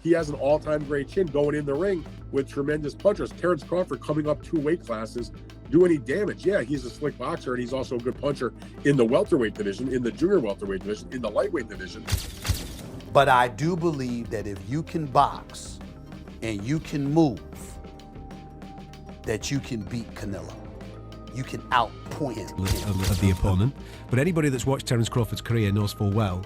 he has an all-time great chin going in the ring with tremendous punchers. Terence Crawford coming up 2 weight classes, do any damage? Yeah, he's a slick boxer, and he's also a good puncher in the welterweight division, in the junior welterweight division, in the lightweight division. But I do believe that if you can box and you can move, that you can beat Canelo. You can outpoint him. Of the opponent. But anybody that's watched Terence Crawford's career knows full well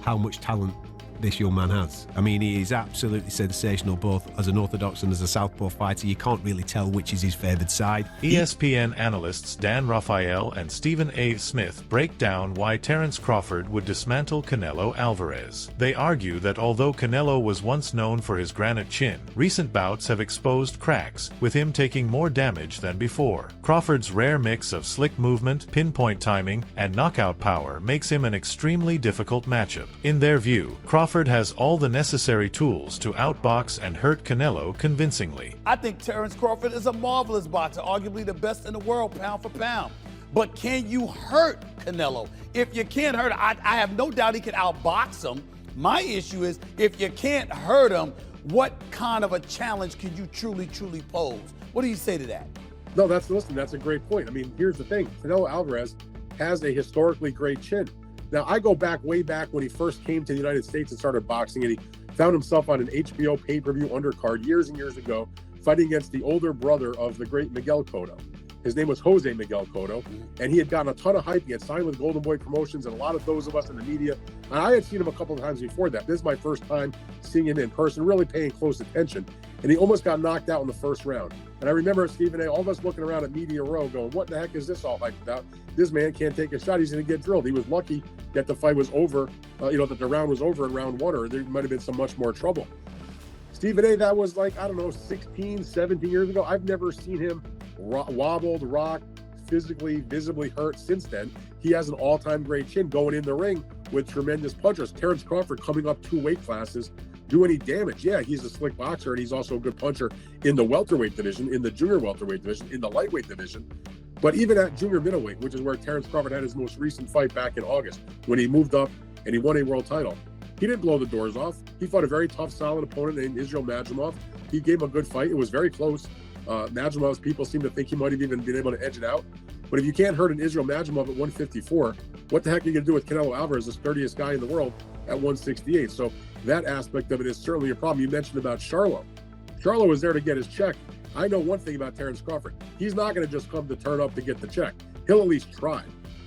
how much talent this young man has. I mean, he is absolutely sensational, both as an orthodox and as a southpaw fighter. You can't really tell which is his favoured side. ESPN analysts Dan Raphael and Stephen A. Smith break down why Terence Crawford would dismantle Canelo Alvarez. They argue that although Canelo was once known for his granite chin, recent bouts have exposed cracks, with him taking more damage than before. Crawford's rare mix of slick movement, pinpoint timing, and knockout power makes him an extremely difficult matchup. In their view, Crawford has all the necessary tools to outbox and hurt Canelo convincingly. I think Terence Crawford is a marvelous boxer, arguably the best in the world, pound for pound. But can you hurt Canelo? If you can't hurt him, I have no doubt he can outbox him. My issue is, if you can't hurt him, what kind of a challenge can you truly pose? What do you say to that? No, that's a great point. I mean, here's the thing. Canelo Alvarez has a historically great chin. Now, I go back way back when he first came to the United States and started boxing, and he found himself on an HBO pay-per-view undercard years and years ago, fighting against the older brother of the great Miguel Cotto. His name was Jose Miguel Cotto, and he had gotten a ton of hype. He had signed with Golden Boy Promotions, and a lot of those of us in the media, and I had seen him a couple of times before that. This is my first time seeing him in person, really paying close attention, and he almost got knocked out in the first round. And I remember, Stephen A., all of us looking around at Media Row going, what the heck is this all hyped about? This man can't take a shot. He's going to get drilled. He was lucky that the fight was over, that the round was over in round 1, or there might have been some much more trouble. Stephen A., that was 16, 17 years ago. I've never seen him wobbled, rocked, physically, visibly hurt since then. He has an all-time great chin going in the ring with tremendous punchers. Terence Crawford coming up 2 weight classes, do any damage? Yeah, he's a slick boxer, and he's also a good puncher in the welterweight division, in the junior welterweight division, in the lightweight division. But even at junior middleweight, which is where Terence Crawford had his most recent fight back in August, when he moved up and he won a world title, he didn't blow the doors off. He fought a very tough, solid opponent named Israel Madrimov. He gave him a good fight. It was very close. Madrimov's people seem to think he might have even been able to edge it out. But if you can't hurt an Israel Madrimov at 154, what the heck are you going to do with Canelo Alvarez, the sturdiest guy in the world, at 168? So that aspect of it is certainly a problem. You mentioned about Charlo. Charlo was there to get his check. I know one thing about Terence Crawford. He's not going to just come to turn up to get the check. He'll at least try.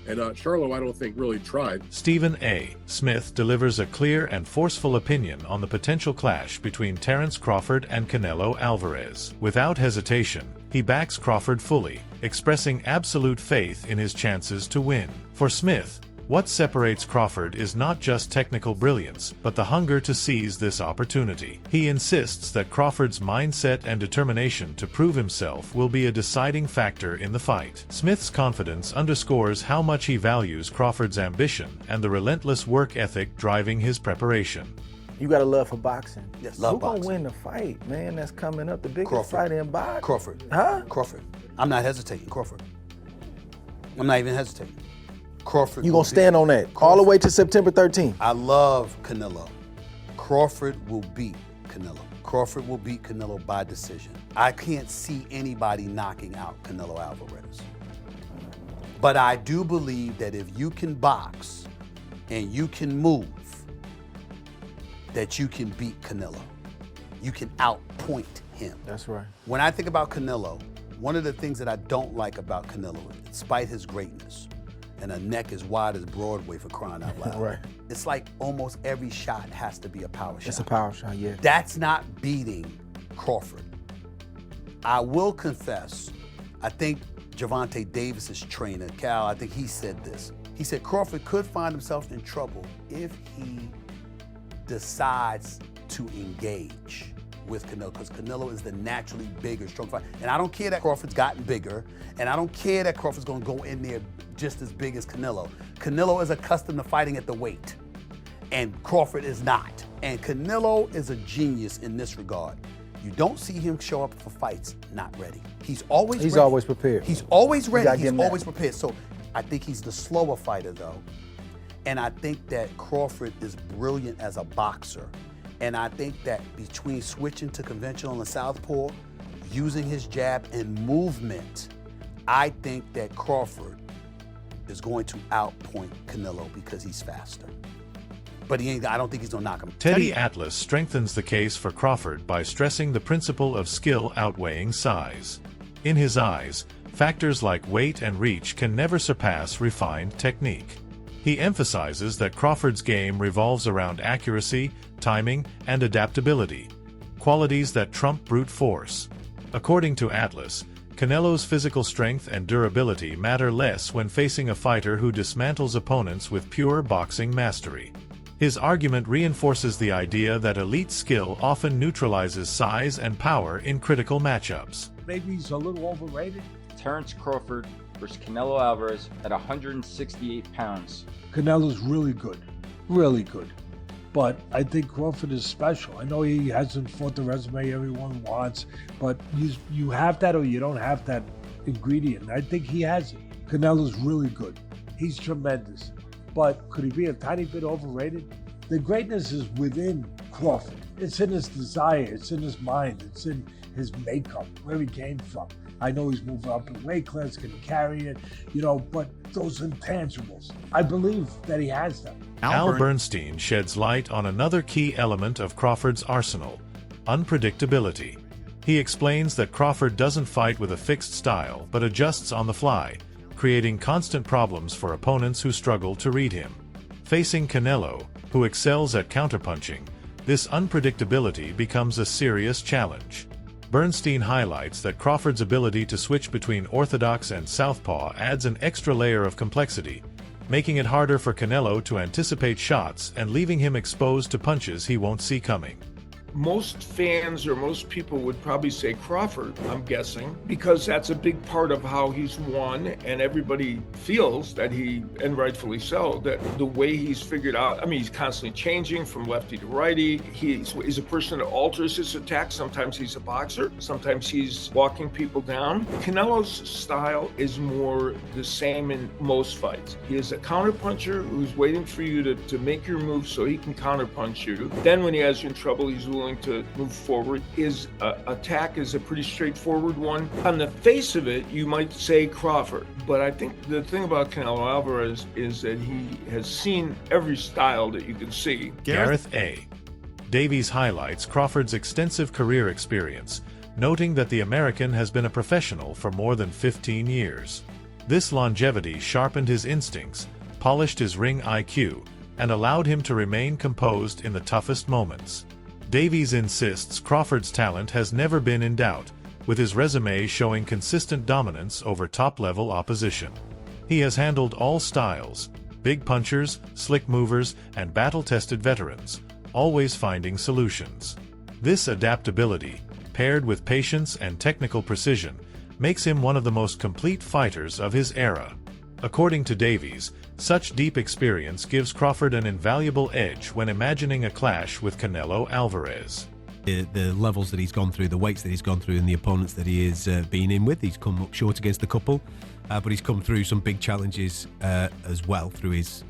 And Charlo, I don't think, really tried. Stephen A. Smith delivers a clear and forceful opinion on the potential clash between Terence Crawford and Canelo Alvarez. Without hesitation, he backs Crawford fully, expressing absolute faith in his chances to win. For Smith, what separates Crawford is not just technical brilliance, but the hunger to seize this opportunity. He insists that Crawford's mindset and determination to prove himself will be a deciding factor in the fight. Smith's confidence underscores how much he values Crawford's ambition and the relentless work ethic driving his preparation. You got a love for boxing. Yes, Who love gonna boxing. win the fight, man? That's coming up, the biggest Crawford. fight in boxing. Crawford. Huh? Crawford. I'm not hesitating. Crawford. I'm not even hesitating. Crawford. You gonna stand on that all the way to September 13th? I love Canelo. Crawford will beat Canelo. Crawford will beat Canelo by decision. I can't see anybody knocking out Canelo Alvarez. But I do believe that if you can box and you can move, that you can beat Canelo. You can outpoint him. That's right. When I think about Canelo, one of the things that I don't like about Canelo, despite his greatness, and a neck as wide as Broadway, for crying out loud. Right. It's like almost every shot has to be a power shot. It's a power shot, yeah. That's not beating Crawford. I will confess, I think Gervonta Davis's trainer, Cal, I think he said this. He said Crawford could find himself in trouble if he decides to engage with Canelo, because Canelo is the naturally bigger, strong fighter. And I don't care that Crawford's gotten bigger, and I don't care that Crawford's gonna go in there just as big as Canelo. Canelo is accustomed to fighting at the weight, and Crawford is not. And Canelo is a genius in this regard. You don't see him show up for fights not ready. He's always ready. Always prepared. He's always You gotta ready. give He's him always that. prepared. So I think he's the slower fighter, though. And I think that Crawford is brilliant as a boxer. And I think that between switching to conventional and southpaw, using his jab and movement, I think that Crawford is going to outpoint Canelo because he's faster. But I don't think he's gonna knock him. Teddy Atlas strengthens the case for Crawford by stressing the principle of skill outweighing size. In his eyes, factors like weight and reach can never surpass refined technique. He emphasizes that Crawford's game revolves around accuracy, timing, and adaptability, qualities that trump brute force. According to Atlas, Canelo's physical strength and durability matter less when facing a fighter who dismantles opponents with pure boxing mastery. His argument reinforces the idea that elite skill often neutralizes size and power in critical matchups. Maybe he's a little overrated. Terence Crawford versus Canelo Alvarez at 168 pounds. Canelo's really good. But I think Crawford is special. I know he hasn't fought the resume everyone wants, but you have that or you don't have that ingredient. I think he has it. Canelo's really good. He's tremendous. But could he be a tiny bit overrated? The greatness is within Crawford. It's in his desire, it's in his mind, it's in his makeup, where he came from. I know he's moving up in weight class, can he carry it, but those intangibles, I believe that he has them. Al Bernstein sheds light on another key element of Crawford's arsenal: unpredictability. He explains that Crawford doesn't fight with a fixed style but adjusts on the fly, creating constant problems for opponents who struggle to read him. Facing Canelo, who excels at counterpunching, this unpredictability becomes a serious challenge. Bernstein highlights that Crawford's ability to switch between orthodox and southpaw adds an extra layer of complexity, making it harder for Canelo to anticipate shots and leaving him exposed to punches he won't see coming. Most fans or most people would probably say Crawford, I'm guessing, because that's a big part of how he's won, and everybody feels that and rightfully so, that the way he's figured out, he's constantly changing from lefty to righty. He's a person that alters his attack. Sometimes he's a boxer, sometimes he's walking people down. Canelo's style is more the same in most fights. He is a counterpuncher who's waiting for you to make your move so he can counterpunch you. Then when he has you in trouble, he's willing to move forward. His attack is a pretty straightforward one. On the face of it, you might say Crawford, but I think the thing about Canelo Alvarez is that he has seen every style that you can see. Gareth A. Davies highlights Crawford's extensive career experience, noting that the American has been a professional for more than 15 years. This longevity sharpened his instincts, polished his ring IQ, and allowed him to remain composed in the toughest moments. Davies insists Crawford's talent has never been in doubt, with his resume showing consistent dominance over top-level opposition. He has handled all styles: big punchers, slick movers, and battle-tested veterans, always finding solutions. This adaptability, paired with patience and technical precision, makes him one of the most complete fighters of his era. According to Davies, such deep experience gives Crawford an invaluable edge when imagining a clash with Canelo Alvarez. The levels that he's gone through, the weights that he's gone through, and the opponents that he has been in with, he's come up short against a couple, but he's come through some big challenges as well through his,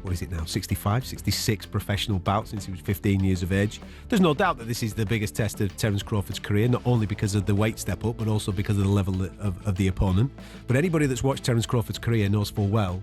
65, 66 professional bouts since he was 15 years of age. There's no doubt that this is the biggest test of Terence Crawford's career, not only because of the weight step up, but also because of the level of the opponent. But anybody that's watched Terence Crawford's career knows full well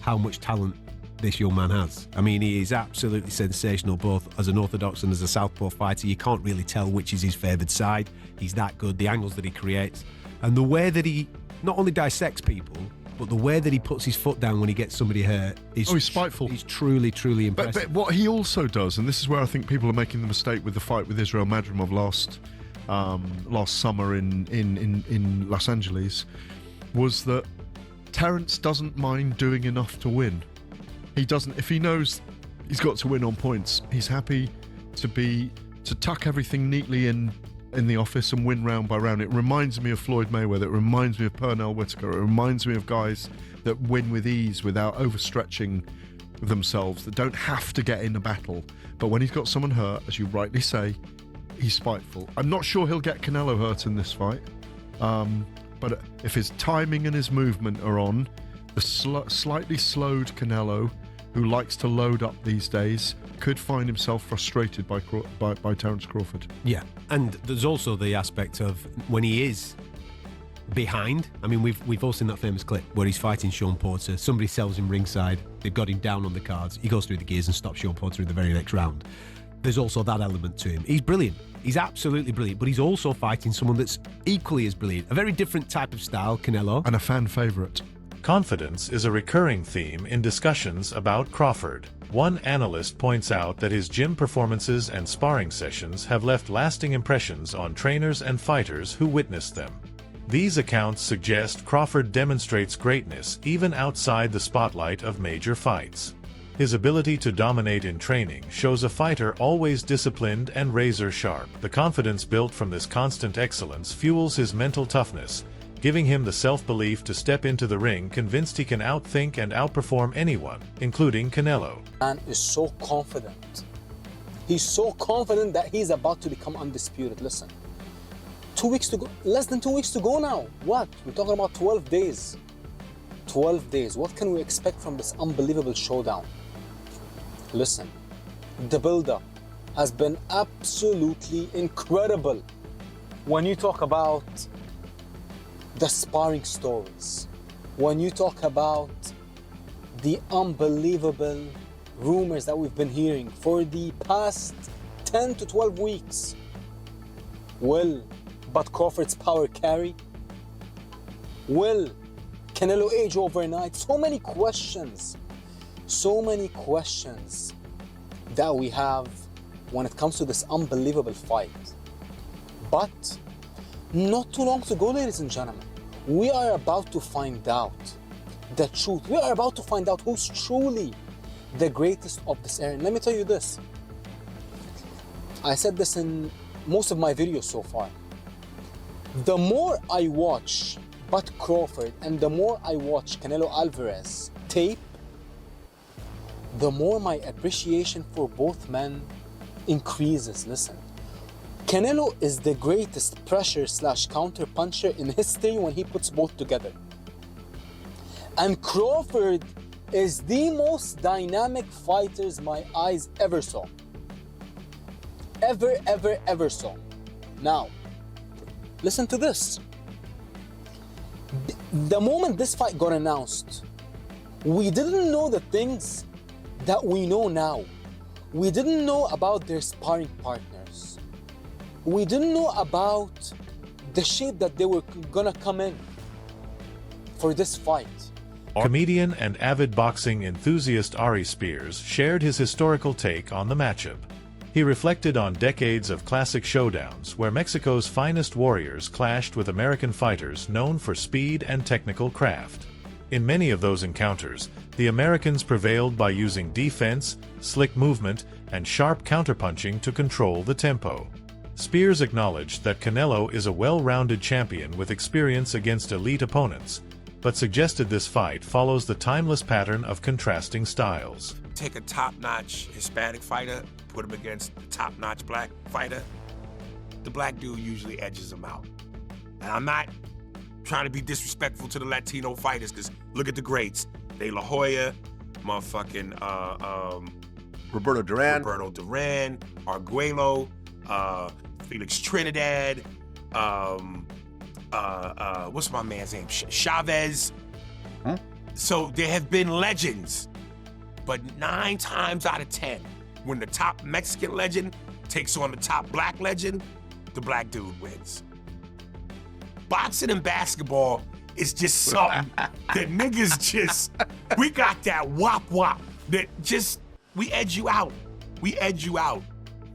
how much talent this young man has. He is absolutely sensational, both as an orthodox and as a southpaw fighter. You can't really tell which is his favoured side. He's that good. The angles that he creates, and the way that he not only dissects people, but the way that he puts his foot down when he gets somebody hurt is he's spiteful. He's truly, truly impressive. But what he also does, and this is where I think people are making the mistake with the fight with Israel Madrimov last summer in Los Angeles, was that Terence doesn't mind doing enough to win. He doesn't. If he knows he's got to win on points, he's happy to tuck everything neatly in the office and win round by round. It reminds me of Floyd Mayweather. It reminds me of Pernell Whitaker. It reminds me of guys that win with ease without overstretching themselves, that don't have to get in a battle. But when he's got someone hurt, as you rightly say, he's spiteful. I'm not sure he'll get Canelo hurt in this fight. But if his timing and his movement are on, the slightly slowed Canelo who likes to load up these days, could find himself frustrated by Terence Crawford. Yeah, and there's also the aspect of when he is behind. I mean, we've all seen that famous clip where he's fighting Sean Porter. Somebody sells him ringside. They've got him down on the cards. He goes through the gears and stops Sean Porter in the very next round. There's also that element to him. He's brilliant. He's absolutely brilliant, but he's also fighting someone that's equally as brilliant. A very different type of style, Canelo. And a fan favourite. Confidence is a recurring theme in discussions about Crawford. One analyst points out that his gym performances and sparring sessions have left lasting impressions on trainers and fighters who witnessed them. These accounts suggest Crawford demonstrates greatness even outside the spotlight of major fights. His ability to dominate in training shows a fighter always disciplined and razor-sharp. The confidence built from this constant excellence fuels his mental toughness, giving him the self-belief to step into the ring convinced he can outthink and outperform anyone, including Canelo. Man is so confident. He's so confident that he's about to become undisputed. Listen, 2 weeks to go, less than 2 weeks to go now. What? We're talking about 12 days. 12 days. What can we expect from this unbelievable showdown? Listen, the build-up has been absolutely incredible. When you talk about the sparring stories, when you talk about the unbelievable rumors that we've been hearing for the past 10 to 12 weeks, will but Crawford's power carry? Will Canelo age overnight? So many questions that we have when it comes to this unbelievable fight. But not too long to go, ladies and gentlemen. We are about to find out the truth. We are about to find out who's truly the greatest of this era. And let me tell you this. I said this in most of my videos so far. The more I watch Bud Crawford and the more I watch Canelo Alvarez tape, the more my appreciation for both men increases. Listen, Canelo is the greatest pressure/counter puncher in history when he puts both together. And Crawford is the most dynamic fighters my eyes ever saw. Ever saw. Now, listen to this. The moment this fight got announced, we didn't know the things that we know now. We didn't know about their sparring partners. We didn't know about the shape that they were gonna come in for this fight. Comedian and avid boxing enthusiast Ari Spears shared his historical take on the matchup. He reflected on decades of classic showdowns where Mexico's finest warriors clashed with American fighters known for speed and technical craft. In many of those encounters, the Americans prevailed by using defense, slick movement, and sharp counterpunching to control the tempo. Spears acknowledged that Canelo is a well-rounded champion with experience against elite opponents, but suggested this fight follows the timeless pattern of contrasting styles. Take a top-notch Hispanic fighter, put him against a top-notch black fighter, the black dude usually edges him out. And I'm not trying to be disrespectful to the Latino fighters, because look at the greats. De La Hoya, motherfucking Roberto Duran, Arguello, Felix Trinidad, what's my man's name? Chavez. Huh? So there have been legends, but 9 times out of 10, when the top Mexican legend takes on the top black legend, the black dude wins. Boxing and basketball is just something that niggas just, we got that wop that just, we edge you out. We edge you out.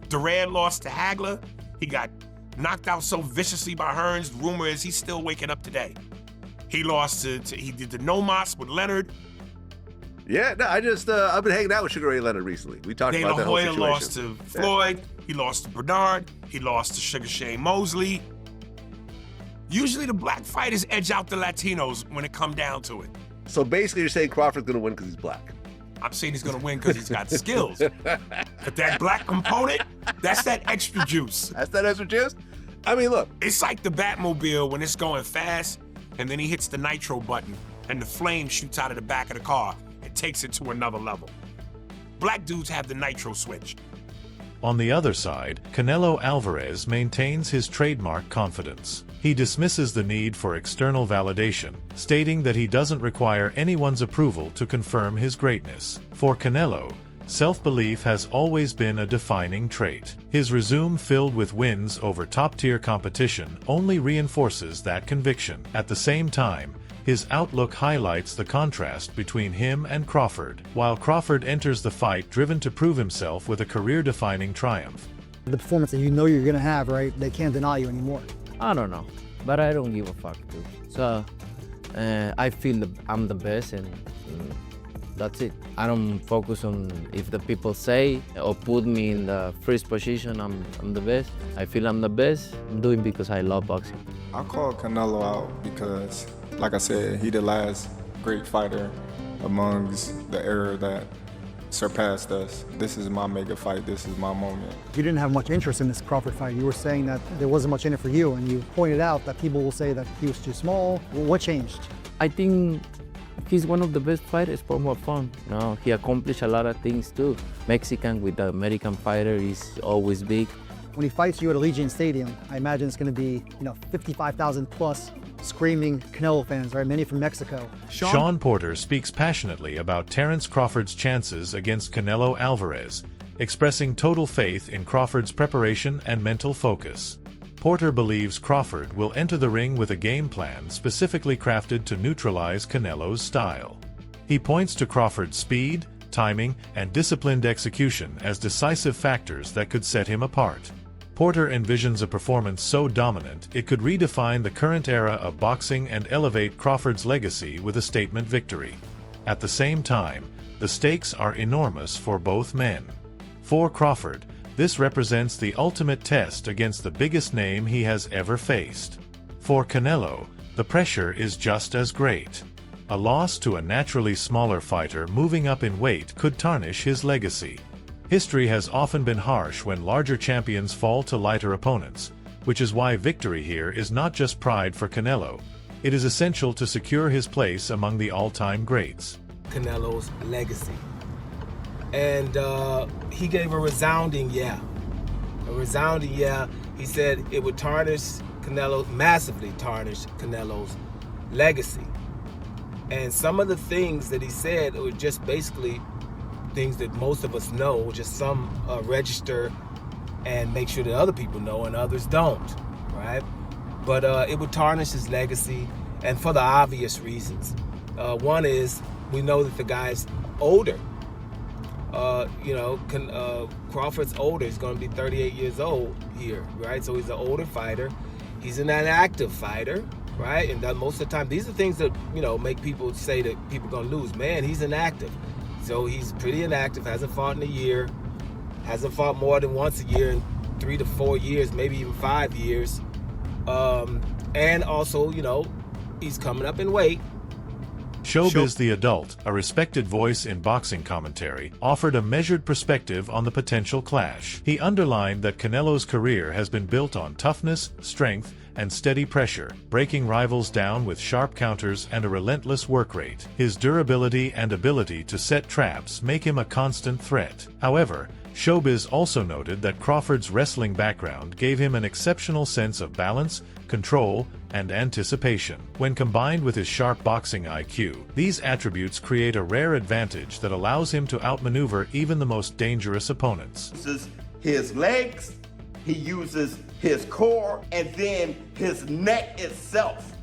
Duran lost to Hagler. He got knocked out so viciously by Hearns. Rumor is he's still waking up today. He lost he did the no mas with Leonard. Yeah, no, I've been hanging out with Sugar Ray Leonard recently. We talked about that whole situation. De La Hoya lost to Floyd. He lost to Bernard. He lost to Sugar Shane Mosley. Usually the black fighters edge out the Latinos when it come down to it. So basically you're saying Crawford's gonna win because he's black. I'm saying he's gonna win because he's got skills. But that black component, that's that extra juice. That's that extra juice? I mean, look. It's like the Batmobile when it's going fast, and then he hits the nitro button, and the flame shoots out of the back of the car and takes it to another level. Black dudes have the nitro switch. On the other side, Canelo Alvarez maintains his trademark confidence. He dismisses the need for external validation, stating that he doesn't require anyone's approval to confirm his greatness. For Canelo, self-belief has always been a defining trait. His resume filled with wins over top-tier competition only reinforces that conviction. At the same time, his outlook highlights the contrast between him and Crawford, while Crawford enters the fight driven to prove himself with a career-defining triumph. The performance that you know you're gonna have, right? They can't deny you anymore. I don't know, but I don't give a fuck too. So I feel I'm the best, and that's it. I don't focus on if the people say or put me in the first position. I'm the best. I feel I'm the best. I'm doing because I love boxing. I called Canelo out because, like I said, he the last great fighter amongst the era that surpassed us. This is my mega fight. This is my moment. You didn't have much interest in this Crawford fight. You were saying that there wasn't much in it for you, and you pointed out that people will say that he was too small. What changed? I think he's one of the best fighters for more fun. No, he accomplished a lot of things too. Mexican with the American fighter is always big. When he fights you at Allegiant Stadium, I imagine it's going to be 55,000 plus screaming Canelo fans, right? Many from Mexico. Sean Porter speaks passionately about Terence Crawford's chances against Canelo Alvarez, expressing total faith in Crawford's preparation and mental focus. Porter believes Crawford will enter the ring with a game plan specifically crafted to neutralize Canelo's style. He points to Crawford's speed, timing, and disciplined execution as decisive factors that could set him apart. Porter envisions a performance so dominant it could redefine the current era of boxing and elevate Crawford's legacy with a statement victory. At the same time, the stakes are enormous for both men. For Crawford, this represents the ultimate test against the biggest name he has ever faced. For Canelo, the pressure is just as great. A loss to a naturally smaller fighter moving up in weight could tarnish his legacy. History has often been harsh when larger champions fall to lighter opponents, which is why victory here is not just pride for Canelo. It is essential to secure his place among the all-time greats. Canelo's legacy. And he gave a resounding yeah. A resounding yeah. He said it would massively tarnish Canelo's legacy. And some of the things that he said were just basically things that most of us know, just some register and make sure that other people know and others don't, right? But it would tarnish his legacy, and for the obvious reasons. One is, we know that the guy's older. Crawford's older. He's going to be 38 years old here, right? So he's an older fighter. He's an inactive fighter, right? And most of the time, these are things that, make people say that people are going to lose. Man, he's inactive. So he's pretty inactive, hasn't fought in a year, hasn't fought more than once a year in 3 to 4 years, maybe even 5 years. And also, he's coming up in weight. Showbiz the Adult, a respected voice in boxing commentary, offered a measured perspective on the potential clash. He underlined that Canelo's career has been built on toughness, strength, and steady pressure, breaking rivals down with sharp counters and a relentless work rate. His durability and ability to set traps make him a constant threat. However, Showbiz also noted that Crawford's wrestling background gave him an exceptional sense of balance, control, and anticipation. When combined with his sharp boxing IQ, these attributes create a rare advantage that allows him to outmaneuver even the most dangerous opponents. His legs, he uses his core, and then his neck itself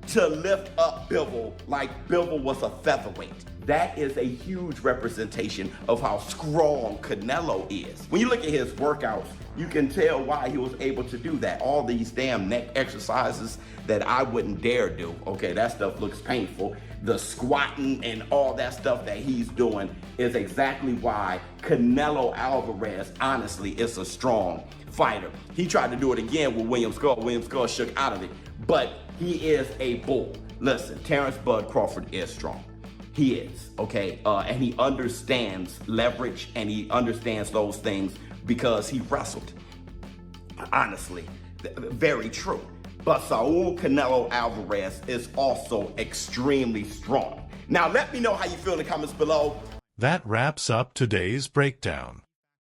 to lift up Bivol like Bivol was a featherweight. That is a huge representation of how strong Canelo is. When you look at his workouts, you can tell why he was able to do that. All these damn neck exercises that I wouldn't dare do. Okay, that stuff looks painful. The squatting and all that stuff that he's doing is exactly why Canelo Alvarez, honestly, is a strong fighter. He tried to do it again with William Skull. William Skull shook out of it, but he is a bull. Listen, Terence Bud Crawford is strong. He is, okay? And he understands leverage, and he understands those things because he wrestled. Honestly, very true. But Saul Canelo Alvarez is also extremely strong. Now, let me know how you feel in the comments below. That wraps up today's breakdown.